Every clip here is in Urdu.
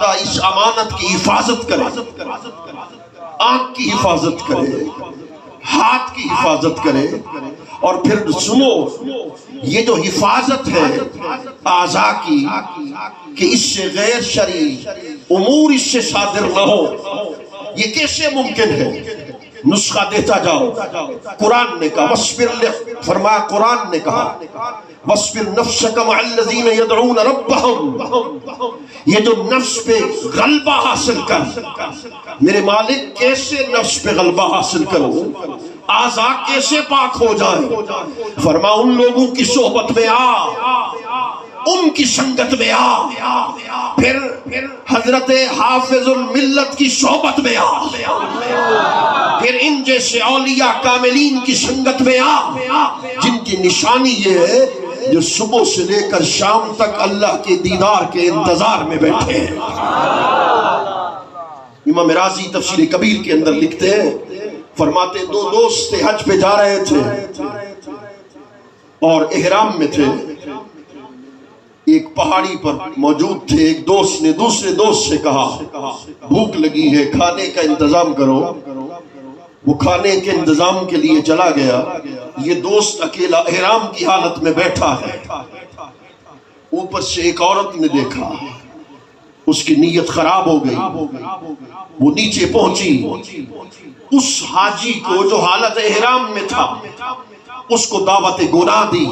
تعالیٰ اس امانت کی حفاظت کرے، آنکھ کی حفاظت کرے، ہاتھ کی حفاظت کرے. اور پھر سنو، یہ جو حفاظت ہے اعضاء کی کہ اس سے غیر شرعی امور اس سے صادر نہ ہو، یہ کیسے ممکن ہے؟ نسخہ دیتا جاؤ. قرآن نے کہا فرمایا، قرآن نے کہا وَاصْبِرْ نَفْسَكَ مَعَ الَّذِينَ يَدْعُونَ رَبَّهُمْ. یہ جو نفس پہ غلبہ حاصل کر، میرے مالک کیسے نفس پہ غلبہ حاصل کرو، اعضاء کیسے پاک ہو جائیں؟ فرما ان لوگوں کی صحبت میں آ، ان کی سنگت میں آ، پھر حضرت حافظ الملت کی صحبت میں آ، پھر ان جیسے اولیاء کاملین کی سنگت میں آ، جن کی نشانی یہ ہے جو صبح سے لے کر شام تک اللہ کے دیدار کے انتظار میں بیٹھے ہیں. امام رازی تفسیر کبیر کے اندر لکھتے ہیں، فرماتے دو دوست تھے، حج پہ جا رہے تھے اور احرام میں تھے. ایک پہاڑی پر موجود تھے. ایک دوست نے دوسرے دوست سے کہا بھوک لگی ہے، کھانے کا انتظام کرو. وہ کھانے کے انتظام کے لیے چلا گیا. یہ دوست اکیلا احرام کی حالت میں بیٹھا ہے. اوپر سے ایک عورت نے دیکھا، اس کی نیت خراب ہو گئی. وہ نیچے پہنچی، اس حاجی کو جو حالت احرام میں تھا اس کو دعوت گناہ دی.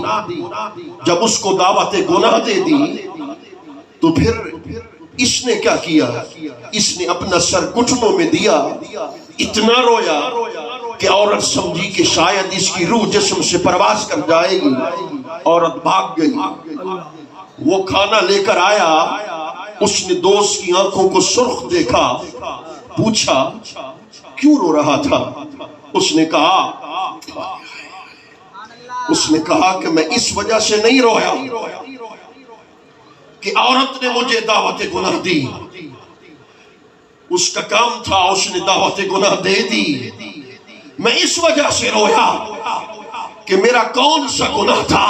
جب اس کو دعوت گناہ دے دی تو پھر اس نے کیا کیا؟ اس نے اپنا سر گھٹنوں میں دیا، اتنا رویا کہ عورت سمجھی کہ شاید اس کی روح جسم سے پرواز کر جائے گی. عورت بھاگ گئی. وہ کھانا لے کر آیا، اس نے دوست کی آنکھوں کو سرخ دیکھا، پوچھا کیوں رو رہا تھا؟ اس نے کہا کہ میں اس وجہ سے نہیں رویا کہ عورت نے مجھے دعوت گناہ دی. اس کا کام تھا، اس نے دعوت گناہ دے دی. میں اس وجہ سے رویا کہ میرا کون سا گناہ تھا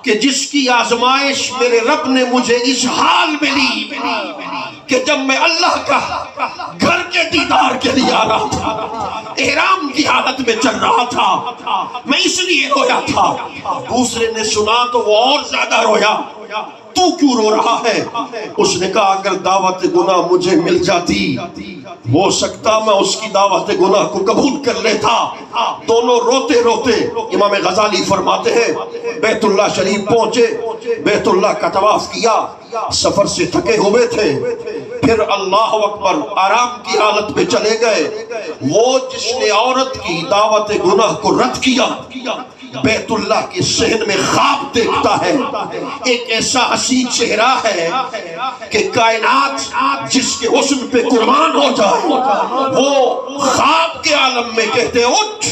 کہ جس کی آزمائش میرے رب نے مجھے اس حال میں لی کہ جب میں اللہ کا گھر کے دیدار کے لیے آ رہا تھا، احرام کی حالت میں چل رہا تھا، میں اس لیے رویا تھا. دوسرے نے سنا تو وہ اور زیادہ رویا. تو کیوں رو رہا ہے؟ اس نے کہا اگر دعوت گناہ مجھے مل جاتی ہو سکتا میں اس کی دعوت گناہ کو قبول کر لیتا. دونوں روتے روتے، امام غزالی فرماتے ہیں بیت اللہ شریف پہنچے، بیت اللہ کا طواف کیا، سفر سے تھکے ہوئے تھے، پھر اللہ اکبر آرام کی حالت میں چلے گئے. وہ جس نے عورت کی دعوت گناہ کو رد کیا بیت اللہ کے صحن میں خواب دیکھتا ہے. ایک ایسا حسین چہرہ ہے کہ کائنات جس کے حسن پہ قربان ہو جائے. وہ خواب کے عالم میں کہتے اٹھ،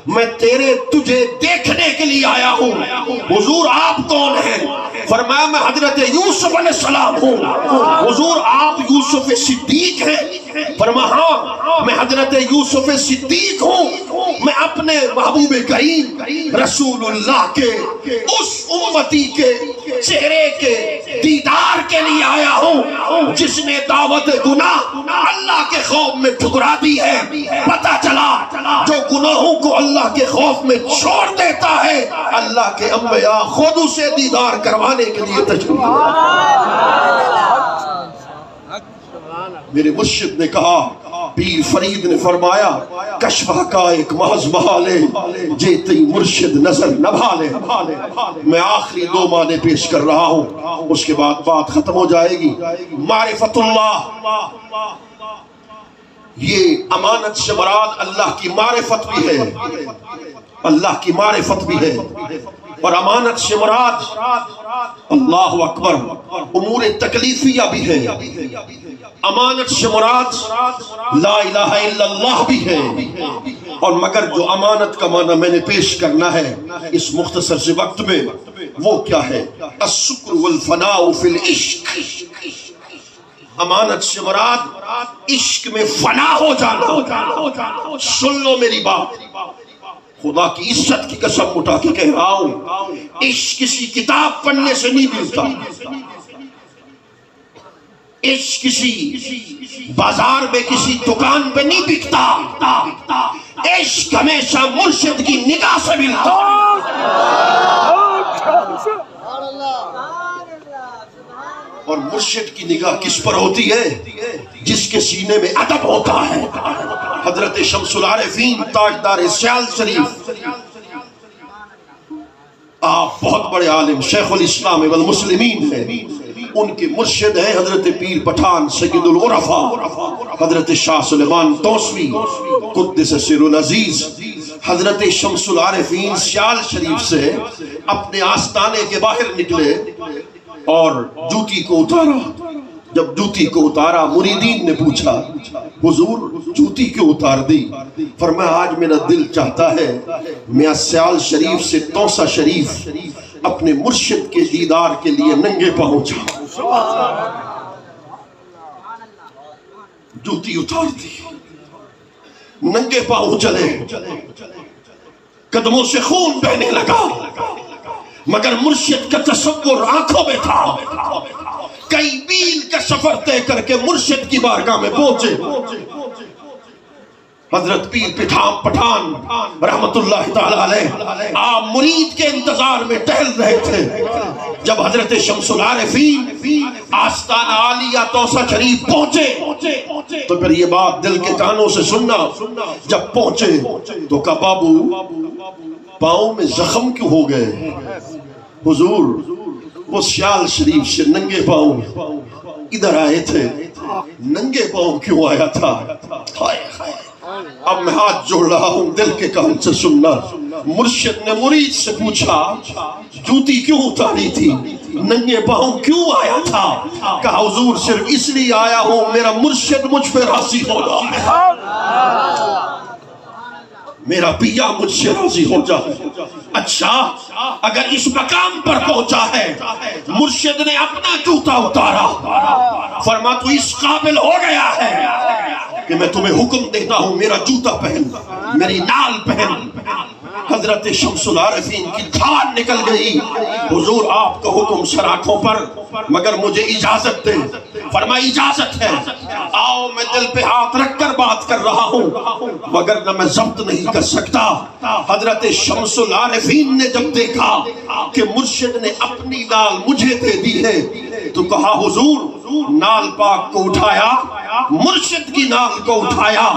میں تجھے دیکھنے کے لیے آیا ہوں. حضور آپ کون ہیں؟ فرمایا میں حضرت یوسف علیہ السلام ہوں. حضور آپ یوسف صدیق ہیں؟ فرمایا ہاں میں حضرت یوسف صدیق ہوں. میں اپنے محبوب کریم رسول اللہ کے اس امتی کے چہرے کے دیدار کے لیے آیا ہوں جس نے دعوت گناہ اللہ کے خوف میں ٹھکرا دی ہے. پتہ چلا جو گناہوں کو اللہ کے خوف میں چھوڑ دیتا ہے، اللہ کے انبیاء خود اسے دیدار کروانے کے لیے تشریف. میرے مرشد نے کہا، پیر فرید نے فرمایا کشفہ کا ایک محض محالے جیتی مرشد نظر نبھالے. میں آخری 2 معنی پیش کر رہا ہوں، اس کے بعد بات ختم ہو جائے گی. معرفت اللہ، یہ امانت سے مراد اللہ کی معرفت بھی ہے، اللہ کی معرفت بھی ہے. اور امانت سے مراد اللہ اکبر امور تکلیفیہ بھی ہے. امانت سے مراد لا الہ الا اللہ بھی ہے. اور مگر جو امانت کا معنی میں نے پیش کرنا ہے اس مختصر سے وقت میں، وہ کیا ہے؟ السکر والفناء فی العشق. امانت سے مراد عشق میں فنا ہو جانا. سن لو میری بات، خدا کی عزت کی قسم اٹھا کے کہہ رہا ہوں، عشق کسی کتاب پڑھنے سے نہیں ملتا. عشق کسی بازار میں کسی دکان پہ نہیں بکتا، عشق ہمیشہ مرشد کی نگاہ سے ملتا اور مرشد کی نگاہ کس پر ہوتی ہے؟ جس کے سینے میں ادب ہوتا ہے۔ حضرت شمس العارفین تاجدار سیال شریف، آپ بہت بڑے عالم شیخ الاسلام والمسلمین ہیں، ان کے مرشد ہیں حضرت پیر پٹھان سید العرفاء حضرت شاہ سلیمان توسوی قدس سر العزیز۔ حضرت شمس العارفین سیال شریف سے اپنے آستانے کے باہر نکلے اور جوتی کو اتارا۔ جب جوتی کو اتارا مریدین نے پوچھا حضور جوتی کیوں اتار دی؟ فرمایا آج میرا دل چاہتا ہے میں سیال شریف سے توسا شریف اپنے مرشد کے دیدار کے لیے ننگے پاؤں جاؤں۔ جوتی اتار دی، ننگے پاؤں چلے، قدموں سے خون بہنے لگا، مگر مرشد کا تصور آنکھوں میں تھا۔ کئی میل کا سفر طے کر کے مرشد کی بارگاہ میں پہنچے۔ حضرت پیر پٹھان رحمت اللہ تعالی علیہ آپ مرید کے انتظار میں ٹہل رہے تھے۔ جب حضرت شمس العارفین آستانہ عالیہ توسا شریف پہنچے تو پھر یہ بات دل کے کانوں سے سننا۔ جب پہنچے تو کہا بابو پاؤں میں زخم کیوں ہو گئے؟ حضور وہ سیال شریف سے ننگے پاؤں ادھر آئے تھے، ننگے پاؤں کیوں آیا تھا؟ اب میں ہاتھ جوڑ رہا ہوں، دل کے کان سے سننا۔ مرشد نے مرید سے پوچھا جوتی کیوں اتاری تھی، ننگے پاؤں کیوں آیا تھا؟ کہا حضور صرف اس لیے آیا ہوں میرا مرشد مجھ پہ راضی ہو جائے، میرا پیا مجھ سے راضی ہو جائے۔ اچھا اگر اس مقام پر پہنچا ہے مرشد نے اپنا جوتا اتارا، فرما تو اس قابل ہو گیا ہے کہ میں تمہیں حکم دیتا ہوں میرا جوتا پہن، میری نال پہن۔ حضرت شمس العارفین کی دھار نکل گئی، حضور آپ کا حکم سر آنکھوں پر، مگر مجھے اجازت دے۔ فرمایا اجازت ہے، آؤ میں دل پہ ہاتھ رکھ کر بات کر رہا ہوں مگر نہ میں ضبط نہیں کر سکتا۔ حضرت شمس العارفین نے جب دیکھا کہ مرشد نے اپنی نال مجھے دے دی ہے تو کہا حضور نال پاک کو اٹھایا، مرشد کی نال کو اٹھایا،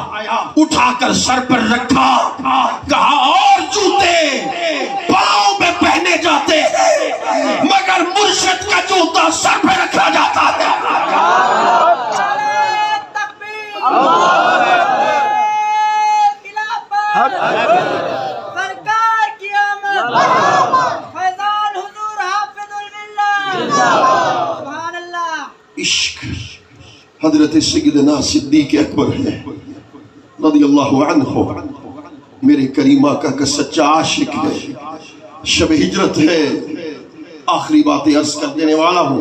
اٹھا کر سر پر رکھا، کہا اور جوتے پاؤں میں پہنے جاتے ہیں مگر مرشد کا جوتا سر پہ رکھا جاتا ہے۔ سرکار کی آمد، فیضان حضور حافظ الملہ، سبحان اللہ۔ عشق حضرت سیدنا صدیق اکبر ہے رضی اللہ عنہ، میرے کریم آقا کا سچا عاشق ہے۔ شب ہجرت ہے، آخری باتیں عرض کر دینے والا ہوں،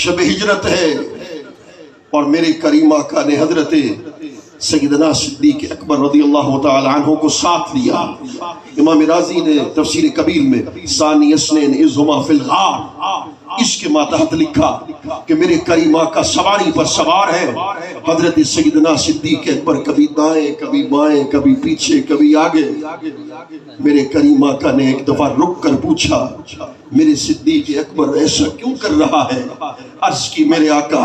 شب ہجرت ہے اور میرے کریم آقا نے حضرت سیدنا صدیق اکبر رضی اللہ تعالی عنہ کو ساتھ لیا۔ امام رازی نے تفسیر کبیر میں ثانی اسنین اذ ہما فی الغار اس کے ماتحت لکھا کہ میرے کریم آقا سواری پر سوار ہے، حضرت سیدنا صدیق اکبر کبھی دائیں کبھی بائیں کبھی پیچھے کبھی آگے۔ میرے کریم آقا نے ایک دفعہ رک کر پوچھا میرے صدیق اکبر ایسا کیوں کر رہا ہے؟ عرض کی میرے آقا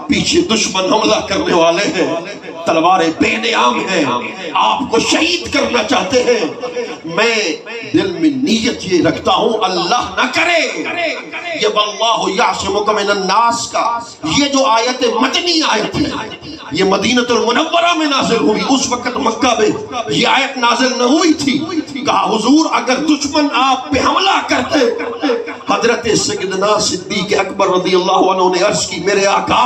پیچھے دشمن حملہ کرنے والے ہیں، تلواریں بے نام ہیں، آپ کو شہید کرنا چاہتے ہیں۔ میں دل میں نیت یہ رکھتا ہوں اللہ نہ کرے یہ واللہ یعصمک من الناس کا یہ جو آیت مدنی آیت ہے یہ مدینہ المنورہ میں نازل ہوئی، اس وقت مکہ میں یہ آیت نازل نہ ہوئی تھی۔ کہا حضور اگر دشمن آپ پہ حملہ کرتے، حضرت سیدنا صدیق اکبر رضی اللہ عنہ نے عرض کی میرے آقا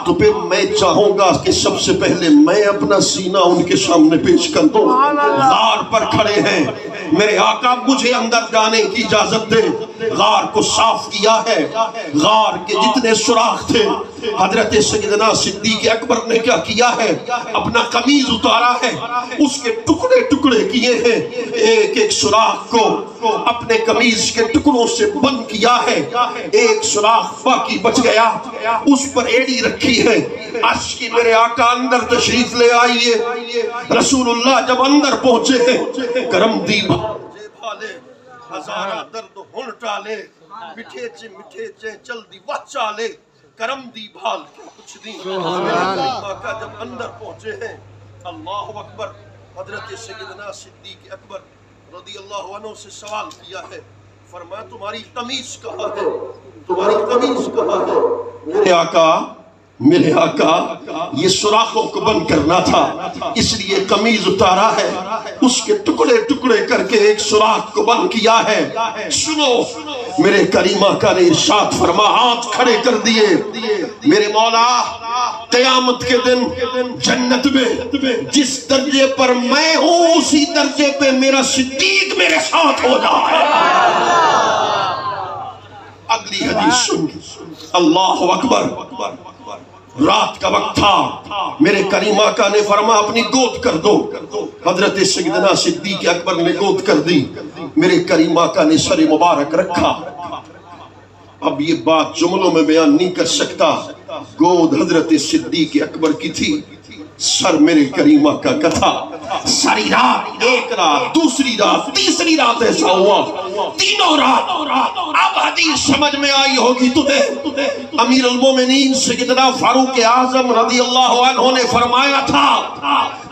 تو پھر میں چاہوں گا کہ سب سے پہلے میں اپنا سینہ ان کے سامنے پیش کر دوں، غار پر کھڑے ہیں، میرے آقا مجھے اندر جانے کی اجازت دے۔ غار کو صاف کیا ہے، غار کے جتنے سوراخ تھے حضرت سیدنا صدیق اکبر نے کیا کیا ہے، اپنا قمیض اتارا ہے، اس کے ٹکڑے ٹکڑے کیے ہیں، ایک ایک سوراخ کو اپنے قمیض کے ٹکڑوں سے بند کیا ہے، ایک سوراخ باقی بچ گیا، اس پر ایڑی رکھی ہے۔ عرش کی میرے آقا اندر تشریف لے آئیے۔ رسول اللہ جب اندر پہنچے ہیں، کرم دی بھالے ہزارہ درد ہن ٹالے، مٹھے چے چل دی وہ چالے، کرم دی بھال کے کچھ دی۔ آقا جب اندر پہنچے ہیں، اللہ اکبر، حضرت سیدنا صدیق اکبر رضی اللہ عنہ سے سوال کیا ہے، فرمایا تمہاری قمیص کہاں ہے، تمہاری قمیص کہاں ہے؟ میرے آقا یہ سوراخوں کو بند کرنا تھا، اس لیے قمیض اتارا ہے، اس کے ٹکڑے ٹکڑے کر کے ایک سوراخ کو بند کیا ہے۔ سنو، میرے کریم آقا نے ارشاد فرما، ہاتھ کھڑے کر دیے، میرے مولا قیامت کے دن جنت میں جس درجے پر میں ہوں اسی درجے پہ میرا صدیق میرے ساتھ ہو جائے۔ اگلی حدیث سن، اللہ اکبر، رات کا وقت تھا، میرے کریم آقا نے فرما اپنی گود کر دو، حضرت سیدنا صدیق اکبر نے گود کر دی، میرے کریم آقا نے سر مبارک رکھا۔ اب یہ بات جملوں میں بیان نہیں کر سکتا، گود حضرت صدیق اکبر کی تھی، سر میرے کریم آقا کا تھا۔ ساری رات، ایک رات، دوسری رات، تیسری رات ایسا ہوا، تینوں رات۔ اب حدیث سمجھ میں آئی ہوگی تمہیں، امیر المومنین سیدنا فاروق اعظم رضی اللہ عنہ نے فرمایا تھا،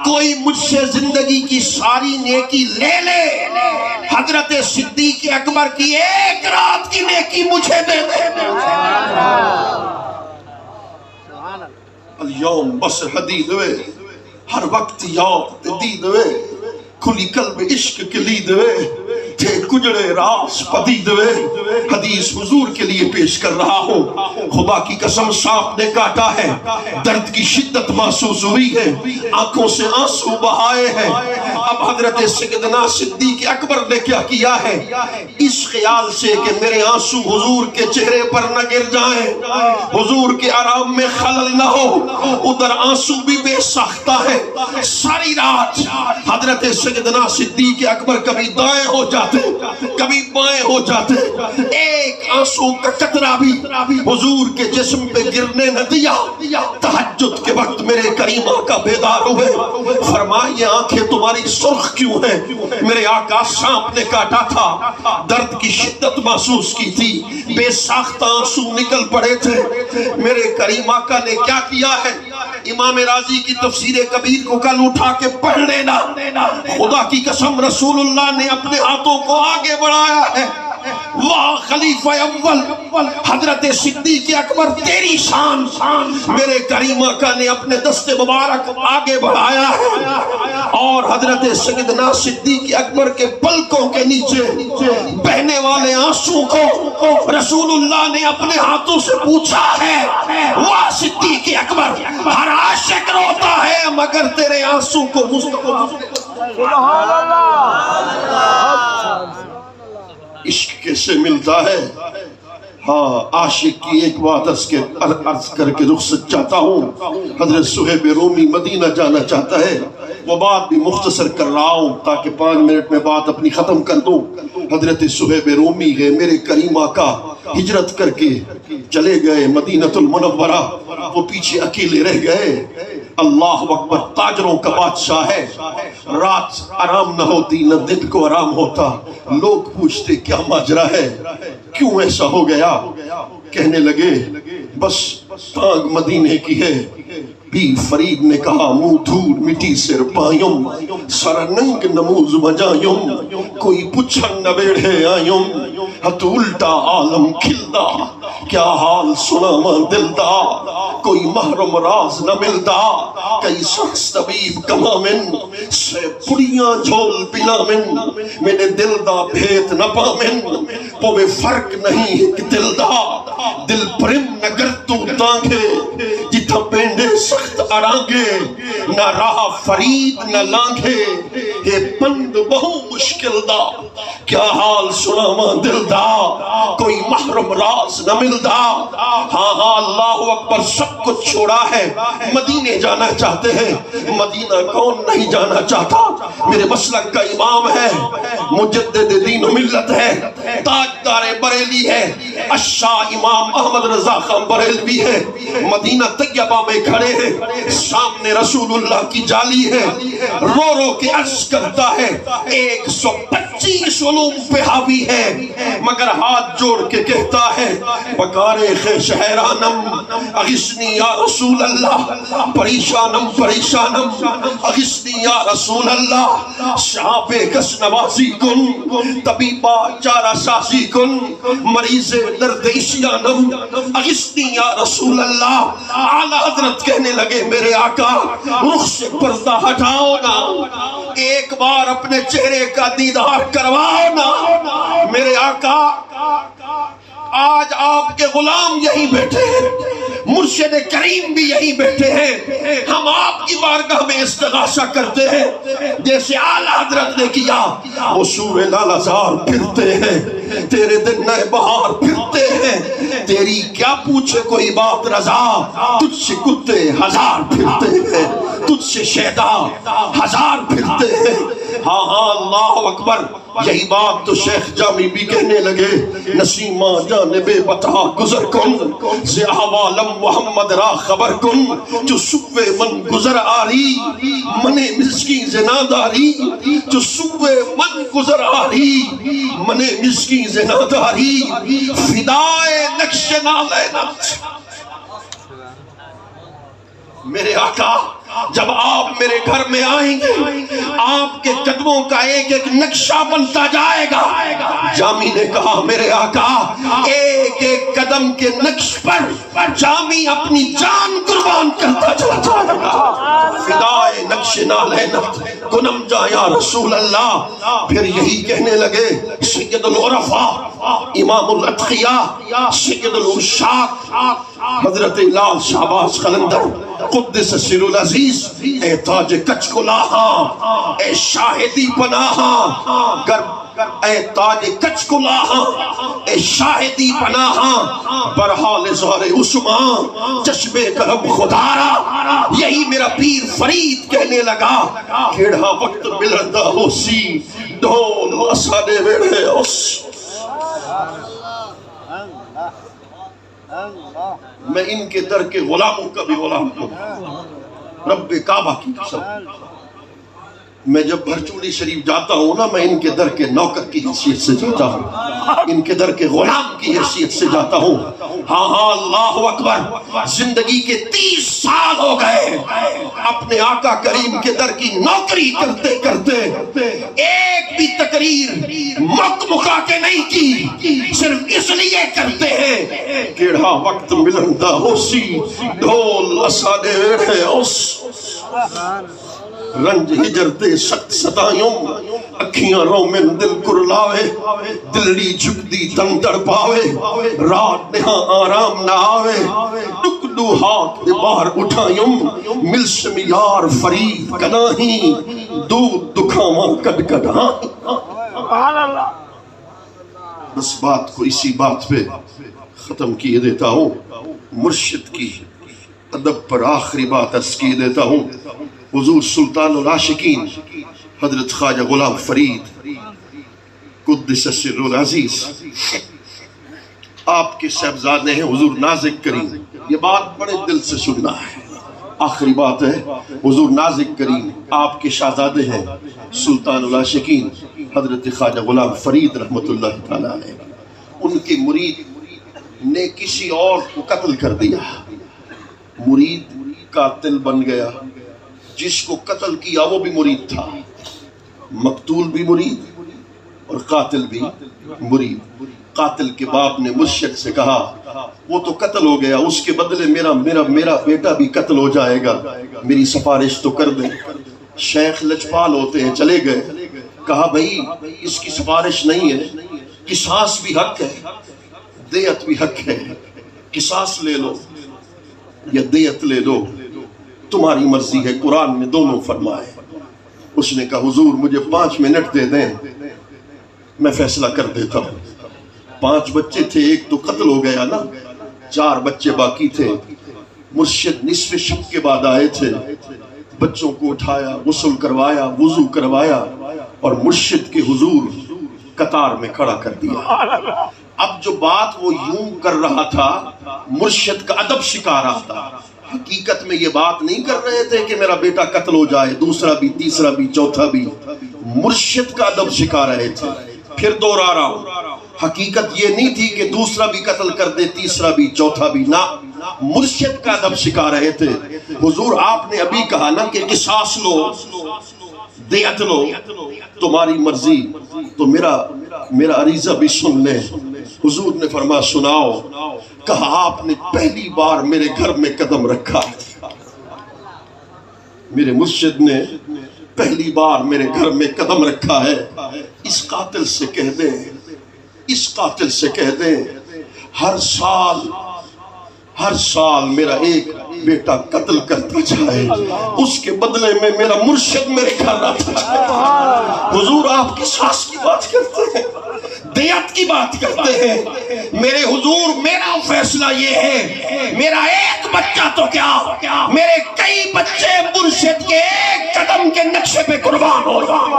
کوئی مجھ سے زندگی کی ساری نیکی لے لے، حضرت صدیق اکبر کی ایک رات کی نیکی مجھے دے دے۔ اليوم بس حدید وے، ہر وقت یاد دید وے، کھلی قلب عشق کلید وے، تھے کجڑے راز پدید وے۔ حدیث حضور کے لیے پیش کر رہا ہوں، خدا کی قسم سانپ نے کاٹا ہے، درد کی شدت محسوس ہوئی ہے، آنکھوں سے آنسو بہائے ہیں۔ اب حضرت سیدنا صدیق اکبر نے کیا کیا ہے، اس خیال سے کہ میرے آنسو حضور کے چہرے پر نہ گر جائیں، حضور کے آرام میں خلل نہ ہو، ادھر آنسو بھی بے ساختہ ہے۔ ساری رات حضرت سیدنا صدیق اکبر کبھی دائیں ہو جاتے، کبھی بائیں ہو جاتے، ایک آنسو کا قطرہ بھی حضور کے جسم پہ گرنے نہ دیا۔ تہجد کے وقت میرے کریم آقا بیدار ہوئے، فرمایا یہ آنکھیں تمہاری سرخ کیوں ہیں؟ میرے آقا سانپ نے کاٹا تھا، درد کی شدت محسوس کی تھی، بے ساختہ آنسو نکل پڑے تھے۔ میرے کریم آقا نے کیا کیا ہے، امام راضی کی تفسیر کبیر کو کل اٹھا کے پڑھ لینا، خدا کی قسم رسول اللہ نے اپنے ہاتھوں کو آگے بڑھایا ہے، واہ خلیفہ اول حضرت صدیق اکبر تیری شان، میرے کریم آقا نے اپنے دست مبارک آگے بڑھایا ہے، اور حضرت سیدنا صدیق اکبر کے پلکوں کے نیچے بہنے والے آنسو کو رسول اللہ نے اپنے ہاتھوں سے پوچھا ہے، واہ صدیق اکبر، ہر عاشق روتا ہے مگر تیرے آنسو کو سبحان اللہ۔ عشق کیسے ملتا ہے؟ ہاں، عاشق کی ایک بات عرض کر کے رخصت چاہتا ہوں۔ حضرت صہیب رومی مدینہ جانا چاہتا ہے، وہ بات بھی مختصر کر رہا ہوں تاکہ 5 منٹ میں بات اپنی ختم کر دوں۔ حضرت صہیب رومی ہے، میرے کریم آقا ہجرت کر کے چلے گئے مدینہ المنورہ، وہ پیچھے اکیلے رہ گئے۔ اللہ اکبر، تاجروں کا بادشاہ ہے، رات آرام نہ ہوتی نہ دن کو آرام ہوتا، لوگ پوچھتے کیا ماجرا ہے، کیوں ایسا ہو گیا؟ کہنے لگے بس تانگ مدینے کی ہے۔ بی فرید نے کہا منہ دھول مٹی سر پائیم، سر ننگ نموز بجائیم، کوئی پچھن نہ بیڑھے آئیم، ہتھ الٹا عالم کھلدا، کیا حال سنا ماں دل دا، کوئی محرم راز نہ ملدا، کئی شخص طبیب کما من، سے پڑیاں جھول پلا من، میرے دل دا بھیت نہ پا من، پوے فرق نہیں ایک دل دا، دل پرم نگر تو تانگے، جتھا پینڈے سخت آرانگے، نہ راہ فرید نہ لانگے، اے بند بہو مشکل دا کیا حال سناواں دل دا کوئی محرم راز نہ ملدا ہاں ہاں اللہ اکبر سب کچھ چھوڑا ہے مدینے جانا چاہتے ہیں مدینہ کون نہیں جانا چاہتا میرے مسلک کا امام ہے مجدد دین و ملت ہے تاجدار بریلی ہے الشاہ امام احمد رضا خان بریلوی ہے مدینہ طیبہ میں کھڑے ہیں سامنے رسول اللہ کی جالی ہے رو رو کے عرض کرتا ہے 125 علوم پہ حاوی ہے مگر ہاتھ جوڑ کے کہتا ہے پکارے خیش حیرانم اغثنی یا رسول اللہ پریشانم پریشانم اغثنی یا رسول اللہ شہاب کس نوازی کن طبیبہ چارہ سازی کن مریض درد عشیانم اغثنی یا رسول اللہ اعلی حضرت کہنے لگے میرے آقا رخ سے پردہ ہٹاؤ نا ایک بار اپنے چہرے کا دیدار کرواؤ نا میرے آقا آج آپ کے غلام یہی بیٹھے ہیں مرشد کریم بھی یہی بیٹھے ہیں ہم آپ کی بارگاہ میں استغاثہ کرتے ہیں جیسے اعلیٰ حضرت نے کیا وہ سور لال زار پھرتے ہیں تیرے دن نئے بہار پھرتے ہیں تیری کیا پوچھے کوئی بات رضا تجھ سے کتے ہزار پھرتے ہیں تجھ سے شیدا ہزار پھرتے ہیں ہاں ہاں اللہ اکبر یہی بات تو شیخ جامی بھی کہنے لگے نسیمہ جانب بتا گزر کن سے احوالم محمد را خبر کن جو صبح من گزر آری من مسکین زناداری جو صبح من گزر آری من مسکین زناداری فدائے نقش نالینت میرے آقا جب آپ میرے گھر میں آئیں گے آپ کے قدموں کا ایک ایک نقشہ بنتا جائے گا جامی نے کہا میرے آقا ایک ایک قدم کے نقش پر جامی اپنی جان قربان کرتا چلا جائے گا فدائے نقش نالینت کنم جا یا رسول اللہ پھر یہی کہنے لگے سید العرفاء امام الاتقیاء سید العشاق حضرت لال شہباز قلندر قدس سر العزیز اے تاج کچ کلاہاں اے شاہدی پناہاں اے تاج کچ کلاہاں اے شاہدی پناہاں برحال زہر عثمان چشم کرم خدارا یہی میرا پیر فرید کہنے لگا کیڑا وقت ملندا ہو سی ڈھول اسانے ویڑے اس میں ان کے در کے غلاموں کا بھی غلام ہوں رب کعبہ کی قسم میں جب بھرچولی شریف جاتا ہوں نا میں ان کے در کے نوکر کی حیثیت سے جاتا ہوں ان کے در کے غلام کی حیثیت سے جاتا ہوں ہاں ہاں اللہ اکبر زندگی کے 30 سال ہو گئے اپنے آقا کریم کے در کی نوکری کرتے کرتے ایک بھی تقریر مک مکا کے نہیں کی صرف اس لیے کرتے ہیں کیڑا وقت ملندا ہو سی ڈھول اسانے ویڑے اس رنج ہجرتے سخت ستائیوں اکھیاں رو میں دل کرلاوے دلڑی جھک دی تن تڑ پاوے رات نہاں آرام نہ آوے ڈک دو ہاتھ دے باہر اٹھائیوں ملسم یار فرید کناہی دودھ دکھاواں کٹ کٹاں بس بات کو اسی بات پہ ختم کیے دیتا ہوں مرشد کی ادب پر آخری بات عرض کیے دیتا ہوں حضور سلطان العاشقین حضرت خواجہ غلام فرید قدس سر العزیز آپ کے صاحبزادے ہیں حضور نازک کریم یہ بات بڑے دل سے سننا ہے آخری بات ہے حضور نازک کریم آپ کے شہزادے ہیں سلطان العاشقین حضرت خواجہ غلام فرید رحمت اللہ تعالیٰ علیہ ان کے مرید نے کسی اور کو قتل کر دیا مرید قاتل بن گیا جس کو قتل کیا وہ بھی مرید تھا مقتول بھی مرید اور قاتل بھی مرید قاتل کے باپ نے مرشد سے کہا وہ تو قتل ہو گیا اس کے بدلے میرا بیٹا بھی قتل ہو جائے گا میری سفارش تو کر دیں شیخ لجپال ہوتے ہیں چلے گئے کہا بھئی اس کی سفارش نہیں ہے قصاص بھی حق ہے دیت بھی حق ہے قصاص لے لو یا دیت لے لو تمہاری مرضی ہے قرآن نے دونوں فرمائے اس نے کہا حضور مجھے 5 منٹ دے دیں میں فیصلہ کر دیتا ہوں. 5 بچے تھے، ایک تو قتل ہو گیا نا، 4 بچے باقی تھے. مرشد نصف شب کے بعد آئے تھے، بچوں کو اٹھایا، غسل کروایا، وضو کروایا اور مرشد کے حضور قطار میں کھڑا کر دیا. اب جو بات وہ یوں کر رہا تھا مرشد کا ادب سکھا رہا تھا، حقیقت میں یہ بات نہیں کر رہے تھے کہ میرا بیٹا قتل ہو جائے، دوسرا بھی، تیسرا بھی، چوتھا بھی. مرشد کا ادب سکھا رہے تھے. پھر دوہرا رہا ہوں، حقیقت یہ نہیں تھی کہ دوسرا بھی قتل کر دے، تیسرا بھی، چوتھا بھی، نہ، مرشد کا ادب سکھا رہے تھے. حضور آپ نے ابھی کہا نا کہ قصاص لو، دیت لو، تمہاری مرضی، تو میرا عریضہ بھی سن لیں. حضور نے فرمایا سناؤ. کہا آپ نے پہلی بار میرے گھر میں قدم رکھا، میرے مرشد نے پہلی بار میرے گھر میں قدم رکھا ہے. اس قاتل سے کہہ دیں، اس قاتل سے کہہ دیں ہر سال میرا ایک بیٹا قتل کرتا جائے، اس کے بدلے میں میرا مرشد میرے گھر آتا جائے. حضور آپ قصاص کی بات کرتے ہیں، دیت کی بات کرتے ہیں. میرے حضور میرا فیصلہ یہ ہے، میرا ایک بچہ تو کیا، میرے کئی بچے مرشد کے ایک قدم کے نقشے پہ قربان ہو جائیں.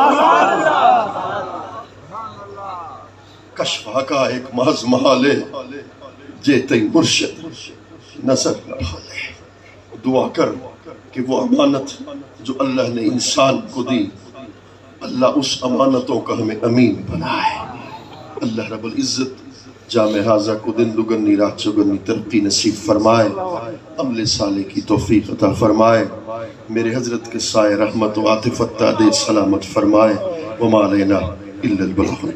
کشفا کا ایک محض محالے جیتے مرشد نظر نہ ڈالے. دعا کر کہ وہ امانت جو اللہ نے انسان کو دی، اللہ اس امانتوں کا ہمیں امین بنائے. اللہ رب العزت جامع حاضہ کو دن دگنی رات چگنی ترقی نصیب فرمائے، عمل صالح کی توفیق عطا فرمائے. میرے حضرت کے سائے رحمت و عاطفت دے سلامت فرمائے. وما علینا الا البلاغ.